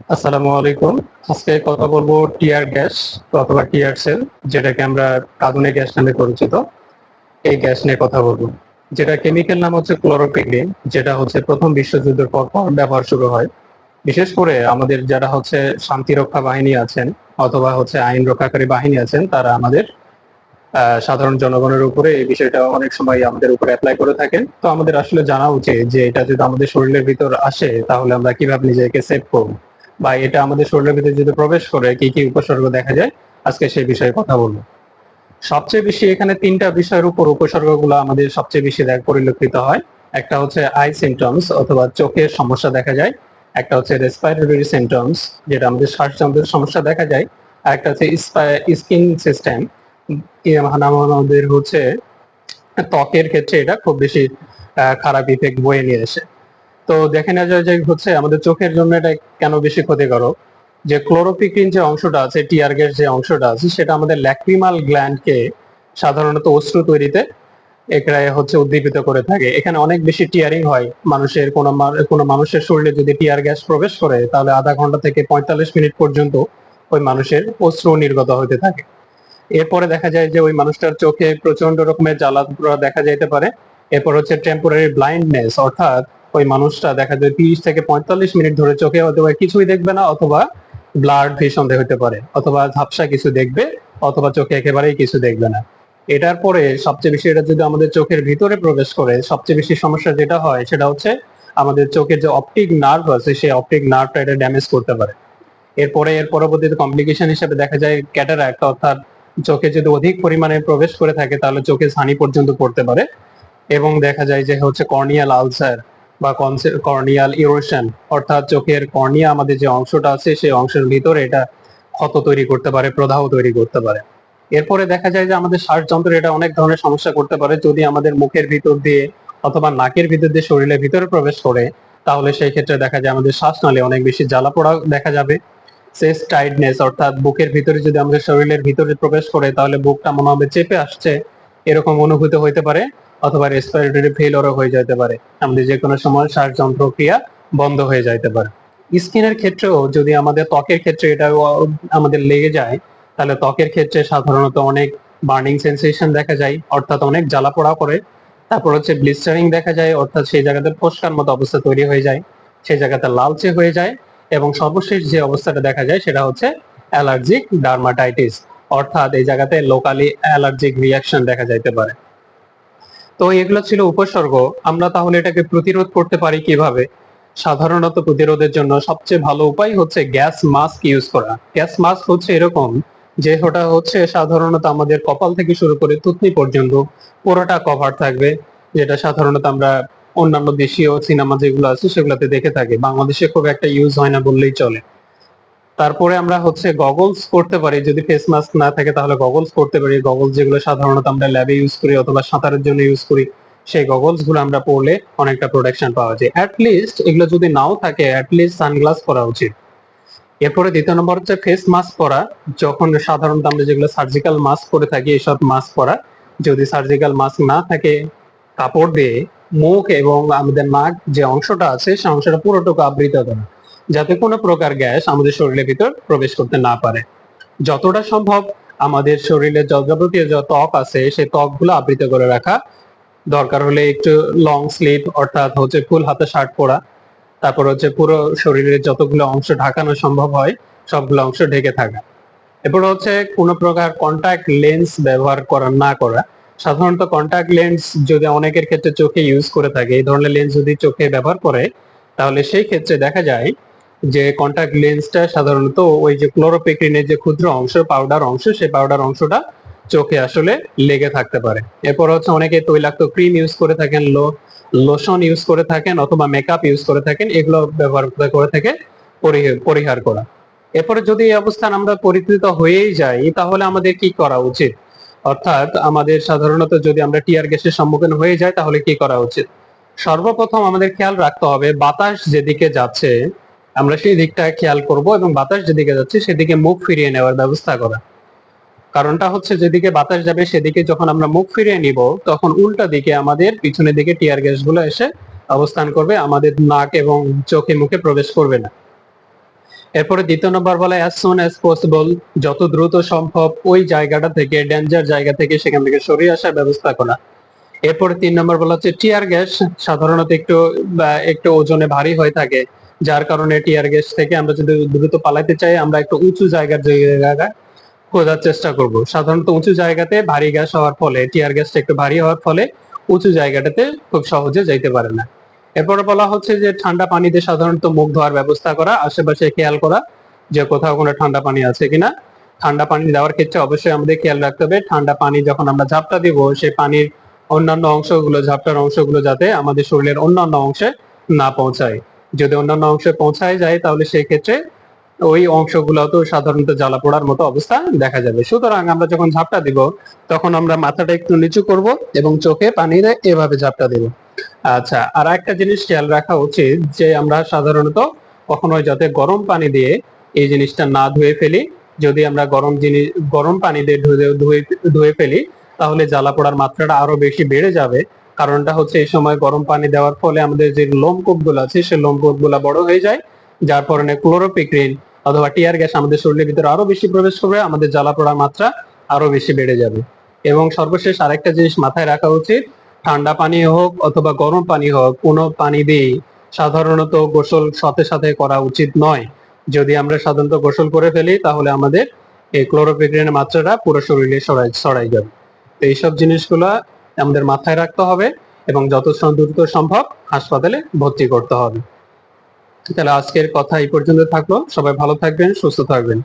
আসসালামু আলাইকুম। আজকে কথা বলবো টিয়ার গ্যাস অথবা টিয়ার সেল, যেটাকে আমরা কাঁদুনে গ্যাস নামে পরিচিত। এই গ্যাস নিয়ে কথা বলবো, যেটা কেমিক্যাল নাম হচ্ছে ক্লোরোপিগ্রিন, যেটা হচ্ছে প্রথম বিশ্বযুদ্ধের পর পর ব্যবহার শুরু হয়। বিশেষ করে আমাদের যারা হচ্ছে শান্তিরক্ষা বাহিনী আছেন অথবা হচ্ছে আইন রক্ষাকারী বাহিনী আছেন, তারা আমাদের সাধারণ জনগণের উপরে এই বিষয়টা অনেক সময় আমাদের উপরে অ্যাপ্লাই করে থাকেন। তো আমাদের আসলে জানা উচিত যে এটা যদি আমাদের শরীরের ভিতর আসে তাহলে আমরা কিভাবে নিজেকে সেভ করব, বা এটা আমাদের শরীরের ভিতরে যদি প্রবেশ করে কি কি উপসর্গ দেখা যায়, আজকে সেই বিষয়ে কথা বলবো। সবচেয়ে বেশি এখানে তিনটা বিষয়ের উপর উপসর্গগুলো আমাদের সবচেয়ে বেশি পরিলক্ষিত হয়। একটা হচ্ছে আই সিমটমস অথবা চোখের সমস্যা দেখা যায়। একটা হচ্ছে রেসপিরেটরি সিমটমস, যেটা আমাদের শ্বাসযন্ত্রের সমস্যা দেখা যায়। আর একটা হচ্ছে স্কিন সিস্টেম, আমাদের হচ্ছে ত্বকের ক্ষেত্রে এটা খুব বেশি খারাপ ইফেক্ট বয়ে নিয়ে আসে। তো দেখে নেওয়া যায় যে হচ্ছে আমাদের চোখের জন্য এটা কেন বেশি ক্ষতিকারক। যে ক্লোরোপিক্রিন যে অংশটা আছে, টিয়ার গ্যাস যে অংশটা আছে, সেটা আমাদের ল্যাক্রিমাল গ্ল্যান্ডকে সাধারণত অশ্রু তৈরিতে এখানে হচ্ছে উদ্দীপিত করে থাকে। এখানে অনেক বেশি টিয়ারিং হয়। মানুষের কোনো মানুষের শরীরে যদি টিয়ার গ্যাস প্রবেশ করে তাহলে আধা ঘন্টা থেকে 45 মিনিট পর্যন্ত ওই মানুষের অশ্রু নির্গত হতে থাকে। এরপরে দেখা যায় যে ওই মানুষটার চোখে প্রচন্ড রকমের জ্বালা পোড়া দেখা যাইতে পারে। এরপর হচ্ছে টেম্পোরারি ব্লাইন্ডনেস, অর্থাৎ ওই মানুষটা দেখা যায় 30 থেকে 45 মিনিট ধরে চোখে অথবা কিছুই দেখবে না, অথবা ব্লাড ভিশন হতে পারে, অথবা ঝাপসা কিছু দেখবে, অথবা চোখে একেবারেই কিছু দেখবে না। এটার পরে সবচেয়ে বেশি এটা যদি আমাদের চোখের ভিতরে প্রবেশ করে, সবচেয়ে বেশি সমস্যা যেটা হয় সেটা হচ্ছে আমাদের চোখের যে অপটিক নার্ভ আছে সেই অপটিক নার্ভটা এটা ড্যামেজ করতে পারে। এরপরে এর পরবর্তীতে কমপ্লিকেশন হিসেবে দেখা যায় ক্যাটারাক্ট, অর্থাৎ চোখে যদি অধিক পরিমাণে প্রবেশ করে থাকে তাহলে চোখে ছানি পর্যন্ত পড়তে পারে। এবং দেখা যায় যে হচ্ছে কর্নিয়াল আলসার বা কর্নিয়াল ইরোশন, অর্থাৎ চোখের কর্নিয়া আমাদের যে অংশটা আছে সেই অংশের ভিতরে এটা ক্ষত তৈরি করতে পারে, প্রদাহ তৈরি করতে পারে। এরপরে দেখা যায় যে আমাদের শ্বাসযন্ত্রে এটা অনেক ধরনের সমস্যা করতে পারে। যদি আমাদের মুখের ভিতর দিয়ে অথবা নাকের ভিতর দিয়ে শরীরের ভিতরে প্রবেশ করে, তাহলে সেই ক্ষেত্রে দেখা যায় আমাদের শ্বাসনালী অনেক বেশি জ্বালা পোড়া দেখা যাবে। চেস্ট টাইটনেস, অর্থাৎ বুকের ভিতরে যদি আমাদের শরীরের ভিতরে প্রবেশ করে তাহলে বুকটা মনে হবে চেপে আসছে, এরকম অনুভূতি হইতে পারে। অথবা রেসপিরেটরি ফেইলরও হয়ে যেতে পারে, আমাদের যে কোনো সময় শ্বাসযন্ত্র ক্রিয়া বন্ধ হয়ে যাইতে পারে। স্কিনের ক্ষেত্রেও যদি আমাদের ত্বকের ক্ষেত্রে এটা আমাদের লেগে যায়, তাহলে ত্বকের ক্ষেত্রে সাধারণত অনেক বার্নিং সেন্সেশন দেখা যায়, অর্থাৎ অনেক জ্বালা পোড়া করে। তারপর হচ্ছে ব্লিস্টারিং দেখা যায়, অর্থাৎ সেই জায়গাতে ফোস্কার মতো অবস্থা তৈরি হয়ে যায়, সেই জায়গাতে লালচে হয়ে যায়। এবং সর্বশেষ যে অবস্থাটা দেখা যায় সেটা হচ্ছে অ্যালার্জিক ডার্মাটাইটিস, অর্থাৎ এই জায়গাতে লোকালি অ্যালার্জিক রিয়াকশন দেখা যাইতে পারে। তো এগুলো ছিল উপসর্গ। আমরা তাহলে এটাকে প্রতিরোধ করতে পারি কিভাবে? সাধারণত প্রতিরোধের জন্য সবচেয়ে ভালো উপায় হচ্ছে গ্যাস মাস্ক ইউজ করা। গ্যাস মাস্ক হচ্ছে এরকম যে ওটা হচ্ছে সাধারণত আমাদের কপাল থেকে শুরু করে থুতনি পর্যন্ত পুরোটা কভার থাকবে, যেটা সাধারণত আমরা অন্যান্য দেশীয় সিনেমা যেগুলো আছে সেগুলোতে দেখে থাকি। বাংলাদেশে খুব একটা ইউজ হয় না বললেই চলে। তারপরে আমরা হচ্ছে গগলস করতে পারি, যদি ফেস মাস্ক না থাকে তাহলে গগলস করতে পারি। গগলস যেগুলো সাধারণত আমরা ল্যাবে ইউজ করি অথবা সাঁতারের জন্য ইউজ করি, সেই গগলস গুলো আমরা পরলে অনেকটা প্রোটেকশন পাওয়া যায়। অ্যাটলিস্ট এগুলো যদি নাও থাকে, অ্যাটলিস্ট সানগ্লাস পরা উচিত। এরপরে দ্বিতীয় নম্বর হচ্ছে ফেস মাস্ক পরা। যখন সাধারণত আমরা যেগুলো সার্জিক্যাল মাস্ক করে থাকি, এইসব মাস্ক পরা। যদি সার্জিক্যাল মাস্ক না থাকে, কাপড় দিয়ে মুখ এবং আমাদের নাক যে অংশটা আছে সেই অংশটা পুরোটুকু আবৃত করা, যাতে কোনো প্রকার গ্যাস আমাদের শরীরের ভিতর প্রবেশ করতে না পারে। যতটা সম্ভব আমাদের শরীরে যাবতীয় যে ত্বক আছে সেই ত্বকগুলো আবৃত করে রাখা। দরকার হলে একটু লং স্লিভ, অর্থাৎ হচ্ছে ফুল হাতা শার্ট পরা। তারপর হচ্ছে পুরো শরীরের যতগুলো অংশ ঢাকানো সম্ভব হয় সবগুলো অংশ ঢেকে থাকা। এরপর হচ্ছে কোনো প্রকার কন্টাক্ট লেন্স ব্যবহার করা না করা। সাধারণত কন্টাক্ট লেন্স যদি অনেকের ক্ষেত্রে চোখে ইউজ করে থাকে, এই ধরনের লেন্স যদি চোখে ব্যবহার করে, তাহলে সেই ক্ষেত্রে দেখা যায় যে কন্টাক্ট লেন্সটা সাধারণত ওই যে ক্লোরোপিক্রিনের যে ক্ষুদ্র অংশ, পাউডার অংশ, সেই পাউডার অংশটা চোখে আসলে লেগে থাকতে পারে। এরপর হচ্ছে অনেকে তৈলাক্ত ক্রিম ইউজ করে থাকেন, লোশন ইউজ করে থাকেন, অথবা মেকআপ ইউজ করে থাকেন, এগুলো ব্যবহার করে থেকে পরিহার করা। এরপরে যদি এই অবস্থান আমরা পরিচিত হয়েই যাই তাহলে আমাদের কি করা উচিত? অর্থাৎ আমাদের সাধারণত যদি আমরা টিয়ার গ্যাসের সম্মুখীন হয়ে যাই তাহলে কি করা উচিত? সর্বপ্রথম আমাদের খেয়াল রাখতে হবে বাতাস যেদিকে যাচ্ছে আমরা সেই দিকটা খেয়াল করব, এবং বাতাস যেদিকে যাচ্ছে সেদিকে মুখ ফিরিয়ে নেওয়ার ব্যবস্থা করা। কারণটা হচ্ছে যেদিকে বাতাস যাবে সেদিকে যখন আমরা মুখ ফিরিয়ে নিব, তখন উল্টা দিকে আমাদের পিছনের দিকে টিয়ার গ্যাস গুলো এসে অবস্থান করবে, আমাদের নাক এবং চোখে মুখে প্রবেশ করবে না। এরপরে দ্বিতীয় নম্বর বলা অ্যাজ সুন অ্যাজ পসিবল, যত দ্রুত সম্ভব ওই জায়গাটা থেকে, ডেঞ্জার জায়গা থেকে সেখান থেকে সরিয়ে আসার ব্যবস্থা করা। এরপরে 3 নম্বর বলা হচ্ছে টিয়ার গ্যাস সাধারণত একটু ওজনে ভারী হয়ে থাকে, যার কারণে টিয়ার গ্যাস থেকে আমরা যদি দ্রুত পালাতে চাই আমরা একটু উঁচু জায়গায় খোঁজার চেষ্টা করব। সাধারণত উঁচু জায়গাতে ভারী গ্যাস হওয়ার ফলে, টিয়ার গ্যাসটা একটু ভারী হওয়ার ফলে উঁচু জায়গাটাতে খুব সহজে যাইতে পারে না। এরপরে বলা হচ্ছে যে ঠান্ডা পানিতে সাধারণত মুখ ধোয়ার ব্যবস্থা করা, আশেপাশে খেয়াল করা যে কোথাও কোনো ঠান্ডা পানি আছে কিনা। ঠান্ডা পানি দেওয়ার ক্ষেত্রে অবশ্যই আমাদের খেয়াল রাখতে হবে ঠান্ডা পানি যখন আমরা ঝাপটা দিব সেই পানির অন্যান্য অংশগুলো, ঝাপটার অংশগুলো যাতে আমাদের শরীরের অন্যান্য অংশে না পৌঁছায়। যদি অন্যান্য অংশে পৌঁছায় যায় তাহলে সেই ক্ষেত্রে ওই অংশগুলোতেও সাধারণত জ্বালা পোড়ার মতো অবস্থা দেখা যাবে। সুতরাং আমরা যখন ঝাপটা দিব তখন আমরা মাথাটা একটু নিচু করব এবং চোখে পানি দিয়ে এভাবে ঝাপটা দেব। আচ্ছা, আর একটা জিনিস খেয়াল রাখা উচিত যে আমরা সাধারণত কখনোই যাতে গরম পানি দিয়ে এই জিনিসটা না ধুয়ে ফেলি। যদি আমরা গরম পানি দিয়ে ধুয়ে ফেলি তাহলে জ্বালা পোড়ার মাত্রাটা আরো বেশি বেড়ে যাবে। কারণটা হচ্ছে এই সময় গরম পানি দেওয়ার ফলে আমাদের যে লোমকূপ গুলো আছে সেই লোমকূপ গুলা বড় হয়ে যায়, যার কারণে ক্লোরোপিক্রিন অথবা টিয়ার গ্যাস আমাদের শরীরের ভিতরে আরো বেশি প্রবেশ করবে, আমাদের জ্বালা পোড়ার মাত্রা আরো বেশি বেড়ে যাবে। এবং সর্বশেষ আরেকটা জিনিস মাথায় রাখা উচিত, ঠান্ডা পানি হোক অথবা গরম পানি হোক কোনো পানি দিয়ে সাধারণত গোসল সাথে সাথে করা উচিত নয়। যদি আমরা সাধারণত গোসল করে ফেলি তাহলে আমাদের এই ক্লোরোপিক্রিনের মাত্রাটা পুরো শরীরে ছড়াই যাবে। তো এইসব জিনিসগুলো আমাদের মাথায় রাখতে হবে এবং যত দ্রুত সম্ভব হাসপাতালে ভর্তি করতে হবে। তাহলে আজকের কথা এই পর্যন্ত থাকলো। সবাই ভালো থাকবেন, সুস্থ থাকবেন।